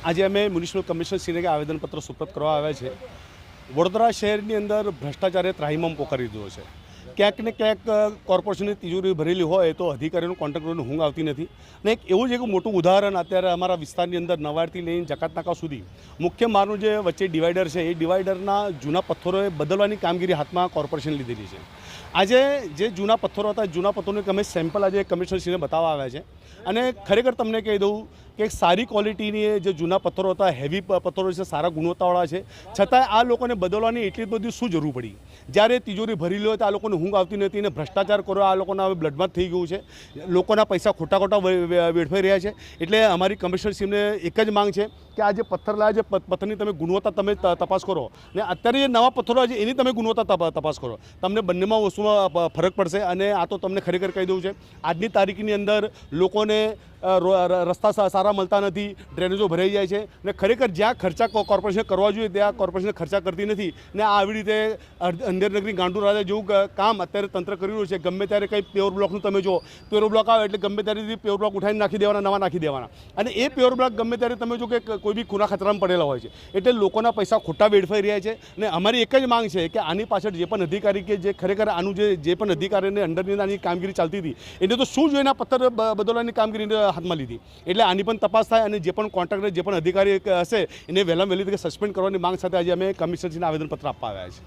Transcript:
આજે અમે મ્યુનિસિપલ કમિશનરશ્રીને આવેદનપત્ર સુપ્રત કરવા આવ્યા છે। વડોદરા શહેરની અંદર ભ્રષ્ટાચારે ત્રાહિમામ પોકારી દીધો છે। ક્યાંક ને ક્યાંક કોર્પોરેશનની તિજોરી ભરેલી હોય તો અધિકારીઓનું કોન્ટ્રાક્ટરોની ઊંઘ આવતી નથી। અને એવું જ એક મોટું ઉદાહરણ અત્યારે અમારા વિસ્તારની અંદર નવાડથી લઈને જકાતનાકા સુધી મુખ્ય માર્ગનું જે વચ્ચે ડિવાઈડર છે એ ડિવાઈડરના જૂના પથ્થરોએ બદલવાની કામગીરી હાથમાં કોર્પોરેશન લીધેલી છે। આજે જે જૂના પથ્થરો હતા જૂના પથ્થરોનું અમે સેમ્પલ આજે કમિશનરશ્રીને બતાવવા આવ્યા છે। અને ખરેખર તમને કહી દઉં કે સારી ક્વોલિટીની જે જૂના પથ્થરો હતા, હેવી પથ્થરો છે, સારા ગુણવત્તાવાળા છે, છતાંય આ લોકોને બદલવાની એટલી બધી શું જરૂર પડી? જ્યારે તિજોરી ભરેલી હોય તો આ લોકોને ઊંઘ આવતી નથી અને ભ્રષ્ટાચાર કરો આ લોકોના હવે બ્લડમાં થઈ ગયું છે। લોકોના પૈસા ખોટા વેડફાઈ રહ્યા છે। એટલે અમારી કમિશનરશ્રીને એક જ માંગ છે કે આ જે પથ્થર લાવ્યા છે પથ્થરની તમે ગુણવત્તા તમે તપાસ કરો ને અત્યારે જે નવા પથ્થરો છે એની તમે ગુણવત્તા તપાસ કરો। તમને બંનેમાં વસ્તુમાં ફરક પડશે। અને આ તો તમને ખરેખર કહી દઉં છે, આજની તારીખની અંદર લોકોને રસ્તા સારા મળતા નથી, ડ્રેનેજો ભરાઈ જાય છે ને ખરેખર જ્યાં ખર્ચા કોર્પોરેશન કરવા જોઈએ ત્યાં કોર્પોરેશન ખર્ચા કરતી નથી ને આવી રીતે અંધેરનગરી ગાંડુ રાજા જેવું કામ અત્યારે તંત્ર કરી રહ્યું છે। ગમે ત્યારે કંઈ પ્યોર બ્લોકનું તમે જો પ્યોર બ્લોક આવે એટલે ગમે ત્યારે પ્યોર બ્લોક ઉઠાવીને નાખી દેવાના, નવા નાખી દેવાના। અને એ પ્યોર બ્લોક ગમે ત્યારે તમે જો કે કોઈ બી ખૂના ખતરામાં પડેલા હોય છે। એટલે લોકોના પૈસા ખોટા વેડફાઈ રહ્યા છે। અને અમારી એક જ માંગ છે કે આની પાછળ જે પણ અધિકારી કે જે ખરેખર આનું જે પણ અધિકારીને અંડરની આની કામગીરી ચાલતી હતી એને તો શું જોઈને પથ્થર બદલવાની કામગીરી હાથમાં લીધી। એટલે આની પણ તપાસ થાય અને જે પણ કોન્ટ્રાક્ટર જે પણ અધિકારી હશે એને વહેલામાં વહેલી તકે સસ્પેન્ડ કરવાની માંગ સાથે આજે અમે કમિશનરશ્રીને આવેદનપત્ર આપવા આવ્યા છે।